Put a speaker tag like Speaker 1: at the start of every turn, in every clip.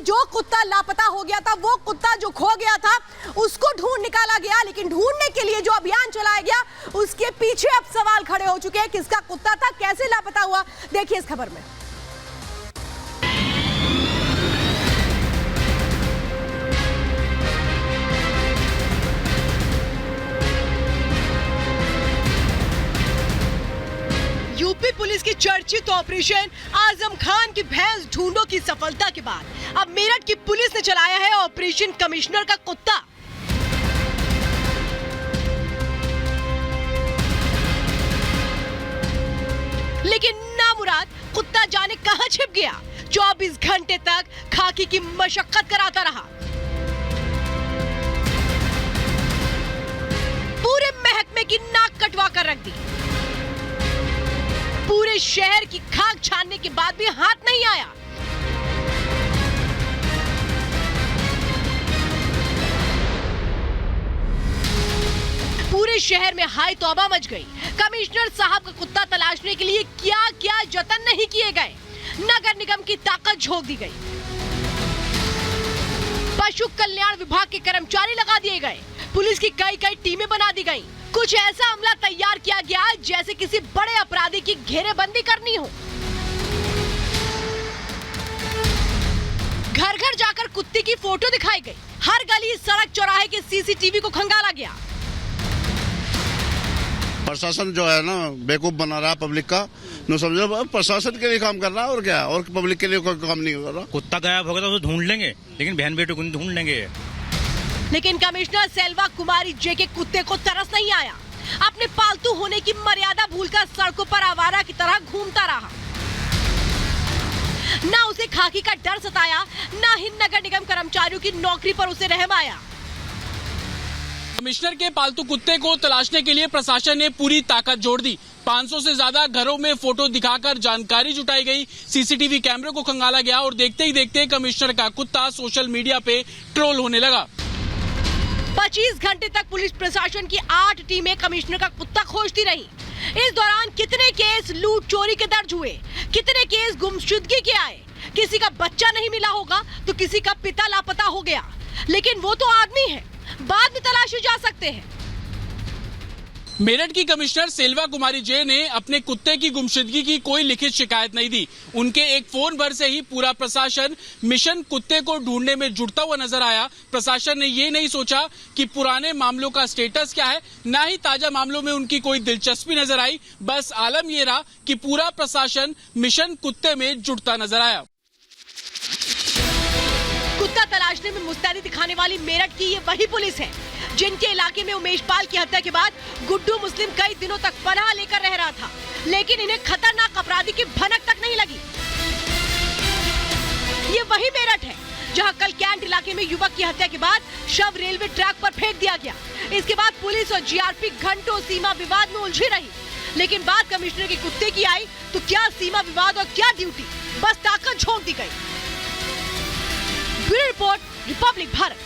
Speaker 1: जो कुत्ता लापता हो गया था, वो कुत्ता जो खो गया था, उसको ढूंढ निकाला गया। लेकिन ढूंढने के लिए जो अभियान चलाया गया, उसके पीछे अब सवाल खड़े हो चुके हैं। किसका कुत्ता था, कैसे लापता हुआ, देखिए इस खबर में। यूपी पुलिस की चर्चित ऑपरेशन आजम खान की भैंस ढूंढो की सफलता के बाद अब मेरठ की पुलिस ने चलाया है ऑपरेशन कमिश्नर का कुत्ता। लेकिन नामुराद कुत्ता जाने कहां छिप गया। 24 घंटे तक खाकी की मशक्कत कराता रहा, पूरे महकमे की नाक कटवा कर रख दी। पूरे शहर की खाक छानने के बाद भी हाथ नहीं आया। पूरे शहर में हाय तौबा मच गई। कमिश्नर साहब का कुत्ता तलाशने के लिए क्या क्या जतन नहीं किए गए। नगर निगम की ताकत झोंक दी गई, पशु कल्याण विभाग के कर्मचारी लगा दिए गए, पुलिस की कई कई टीमें बना दी गई। कुछ ऐसा अमला तैयार किया गया जैसे किसी बड़े अपराधी की घेरेबंदी करनी हो। घर घर जाकर कुत्ते की फोटो दिखाई गई। हर गली, सड़क, चौराहे के सीसीटीवी को खंगाला गया।
Speaker 2: प्रशासन जो है ना बेवकूफ बना रहा है पब्लिक का। न समझो प्रशासन के लिए काम कर रहा है और क्या, और पब्लिक के लिए कोई काम नहीं कर रहा।
Speaker 3: कुत्ता गायब होगा तो उसे ढूंढ लेंगे, लेकिन बहन बेटों को ढूंढ लेंगे।
Speaker 1: लेकिन कमिश्नर सेल्वा कुमारी जे के कुत्ते को तरस नहीं आया। अपने पालतू होने की मर्यादा भूलकर सड़कों पर आवारा की तरह घूमता रहा। ना उसे खाकी का डर सताया, ना ही नगर निगम कर्मचारियों की नौकरी पर उसे रहम आया।
Speaker 4: कमिश्नर के पालतू कुत्ते को तलाशने के लिए प्रशासन ने पूरी ताकत जोड़ दी। 500 से ज्यादा घरों में फोटो दिखाकर जानकारी जुटाई गई, सीसीटीवी कैमरे को खंगाला गया और देखते ही देखते कमिश्नर का कुत्ता सोशल मीडिया पे ट्रोल होने लगा।
Speaker 1: 25 घंटे तक पुलिस प्रशासन की 8 टीमें कमिश्नर का कुत्ता खोजती रही। इस दौरान कितने केस लूट चोरी के दर्ज हुए, कितने केस गुमशुदगी के आए। किसी का बच्चा नहीं मिला होगा तो किसी का पिता लापता हो गया। लेकिन वो तो आदमी है, बाद में तलाशे जा सकते हैं।
Speaker 4: मेरठ की कमिश्नर सेल्वा कुमारी जे ने अपने कुत्ते की गुमशुदगी की कोई लिखित शिकायत नहीं दी। उनके एक फोन पर से ही पूरा प्रशासन मिशन कुत्ते को ढूंढने में जुटता हुआ नजर आया। प्रशासन ने ये नहीं सोचा कि पुराने मामलों का स्टेटस क्या है, ना ही ताजा मामलों में उनकी कोई दिलचस्पी नजर आई। बस आलम ये रहा कि पूरा प्रशासन मिशन कुत्ते में जुटता नजर आया।
Speaker 1: कुत्ता तलाशने में मुस्तैदी दिखाने वाली मेरठ की ये वही पुलिस है जिनके इलाके में उमेश पाल की हत्या के बाद गुड्डू मुस्लिम कई दिनों तक पनाह लेकर रह रहा था, लेकिन इन्हें खतरनाक अपराधी की भनक तक नहीं लगी। ये वही मेरठ है जहां कल कैंट इलाके में युवक की हत्या के बाद शव रेलवे ट्रैक पर फेंक दिया गया। इसके बाद पुलिस और जीआरपी घंटों सीमा विवाद में उलझी रही। लेकिन बात कमिश्नर के कुत्ते की आई तो क्या सीमा विवाद और क्या ड्यूटी, बस ताकत झोंक दी गई। Bureau report, Republic Bharat.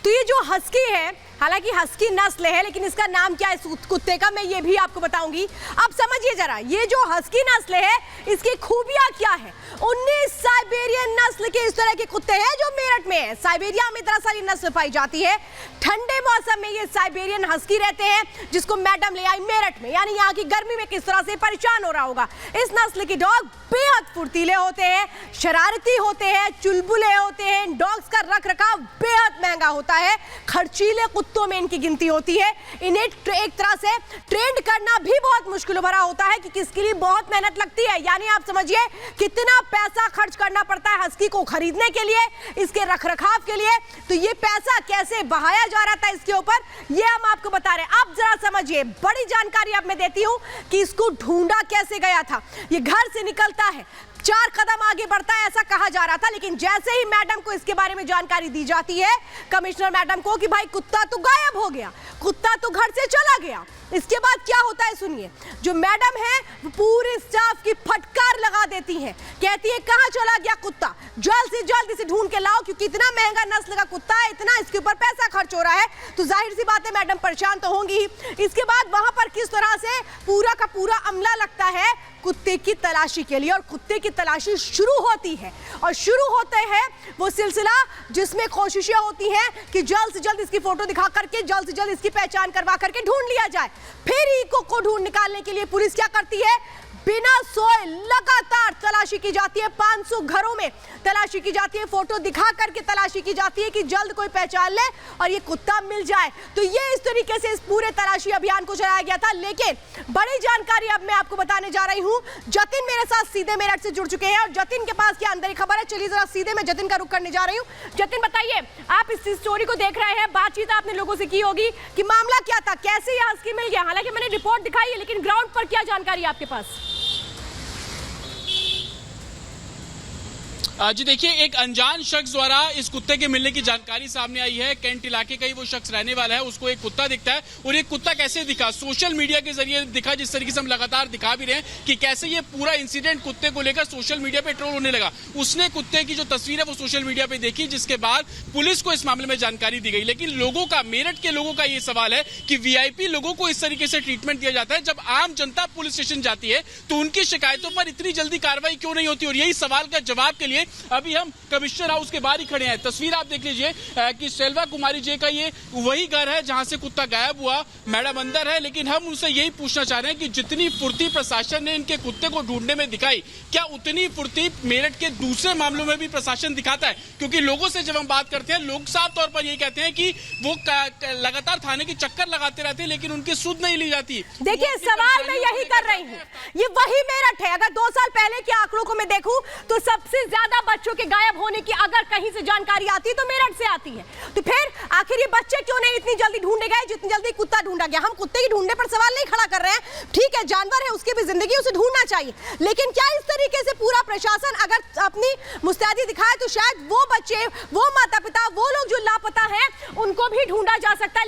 Speaker 1: तो ये जो हस्की है, हालांकि हस्की नस्ल है, लेकिन इसका नाम क्या है कुत्ते का, मैं ये भी आपको बताऊंगी। अब समझिए जरा, ये जो हस्की नस्ल है इसकी खूबियां क्या है। 19 साइबेरियन नस्ल के इस तरह के कुत्ते हैं जो मेरठ में है। साइबेरिया में दरअसल ये नस्ल पाई जाती है। ठंडे मौसम में ये साइबेरियन हस्की रहते हैं, जिसको मैडम ले आई मेरठ में, यानी यहाँ की गर्मी में किस तरह से परेशान हो रहा होगा। इस नस्ल के डॉग बेहद फुर्तीले होते हैं, शरारती होते हैं, चुलबुले होते हैं। इन डॉग्स का रखरखाव बेहद महंगा होता है, खर्चीले कुत्तों में इनकी गिनती होती है। इन्हें एक तरह से ट्रेंड करना भी बहुत मुश्किल भरा होता है कि किसके लिए बहुत मेहनत लगती है। यानी आप समझिए कितना पैसा खर्च करना पड़ता है हस्की को खरीदने के लिए, इसके रखरखाव के लिए। तो ये पैसा कैसे बहाया जा रहा था इसके ऊपर, ये हम आपको बता रहे हैं। अब जरा समझिए, बड़ी जानकारी अब मैं देती हूं कि इसको ढूंढा कैसे गया था। ये घर से निकलता है, 4 कदम आगे बढ़ता है, ऐसा कहा जा रहा था। लेकिन जैसे ही मैडम को इसके बारे में जानकारी दी जाती है, कमिश्नर मैडम को, कि भाई कुत्ता तो गायब हो गया, कुत्ता तो घर से चला गया, इसके बाद क्या होता है सुनिए। जो मैडम है वो पूरे स्टाफ की फटकार लगा देती है, कहती है कहां चला गया कुत्ता। जल्द से जल्द इसे ढूंढ के लाओ, क्योंकि इतना महंगा नस्ल का कुत्ता है, इतना इसके ऊपर पैसा खर्च हो रहा है, तो जाहिर सी बात है मैडम परेशान तो होंगी ही। इसके बाद वहां पर किस तरह से पूरा का पूरा अमला लगता है कुत्ते की तलाशी के लिए, और कुत्ते की तलाशी शुरू होती है, और शुरू होते हैं वो सिलसिला जिसमें कोशिशें होती हैं कि जल्द से जल्द इसकी फोटो दिखा करके जल्द से जल्द इसकी पहचान करवा करके ढूंढ लिया जाए। फिर इको को ढूंढ निकालने के लिए पुलिस क्या करती है, बिना सोए लगातार तलाशी की जाती है, 500 घरों में तलाशी की जाती है, फोटो दिखा करके तलाशी की जाती है कि जल्द कोई पहचान ले और ये कुत्ता मिल जाए। तो ये इस तरीके से इस पूरे तलाशी अभियान को चलाया गया था। लेकिन बड़ी जानकारी अब मैं आपको बताने जा रही हूं। जतिन मेरे साथ सीधे मेरठ से जुड़ चुके हैं और जतिन के पास क्या अंदर खबर है, चलिए जरा सीधे मैं जतिन का रुख करने जा रही हूँ। जतिन बताइए, आप इस स्टोरी को देख रहे हैं, बातचीत आपने लोगों से की होगी कि मामला क्या था, कैसे ये हस्की मिल गया। हालांकि मैंने रिपोर्ट दिखाई है, लेकिन ग्राउंड पर क्या जानकारी है आपके पास?
Speaker 4: जी देखिए, एक अनजान शख्स द्वारा इस कुत्ते के मिलने की जानकारी सामने आई है। कैंट इलाके का ही वो शख्स रहने वाला है, उसको एक कुत्ता दिखता है, और ये कुत्ता कैसे दिखा, सोशल मीडिया के जरिए दिखा, जिस तरीके से हम लगातार दिखा भी रहे हैं कि कैसे ये पूरा इंसिडेंट कुत्ते को लेकर सोशल मीडिया पे ट्रोल होने लगा। उसने कुत्ते की जो तस्वीर है वो सोशल मीडिया पे देखी, जिसके बाद पुलिस को इस मामले में जानकारी दी गई। लेकिन लोगों का, मेरठ के लोगों का ये सवाल है कि वीआईपी लोगों को इस तरीके से ट्रीटमेंट दिया जाता है, जब आम जनता पुलिस स्टेशन जाती है तो उनकी शिकायतों पर इतनी जल्दी कार्रवाई क्यों नहीं होती। और यही सवाल का जवाब के लिए अभी हम कमिश्नर हाउस के बाहर ही खड़े हैं। तस्वीर आप देख लीजिए कि सेल्वा कुमारी जे का ये वही घर है जहां से कुत्ता गायब हुआ। मैडम अंदर है, लेकिन हम उनसे यही पूछना चाह रहे हैं कि जितनी फुर्ती प्रशासन ने इनके कुत्ते को ढूंढने में दिखाई, क्या उतनी फुर्ती मेरठ के दूसरे मामलों में भी प्रशासन दिखाता है? क्योंकि लोगों से जब हम बात करते हैं, लोग साफ तौर पर यही कहते हैं कि वो लगातार थाने की चक्कर लगाते रहते हैं, लेकिन उनकी सुध नहीं ली जाती।
Speaker 1: देखिए, सवाल मैं यही कर रही हूँ, ये वही मेरठ है। अगर 2 साल पहले के आंकड़ों को मैं देखूं तो सबसे ज्यादा बच्चों के गायब होने की अगर कहीं से जानकारी आती है तो मेरठ से आती है। तो फिर आखिर ये बच्चे क्यों नहीं इतनी जल्दी ढूंढे गए जितनी जल्दी कुत्ता ढूंढा गया? हम कुत्ते की ढूंढने पर सवाल नहीं खड़ा कर रहे हैं, ठीक है, जानवर है, उसकी भी जिंदगी, उसे ढूंढना चाहिए। लेकिन क्या इस तरीके से पूरा प्रशासन अगर अपनी मुस्तैदी दिखाए तो शायद वो बच्चे, वो माता पिता, वो लोग जो लापता हैं, उनको भी ढूंढा जा सकता है।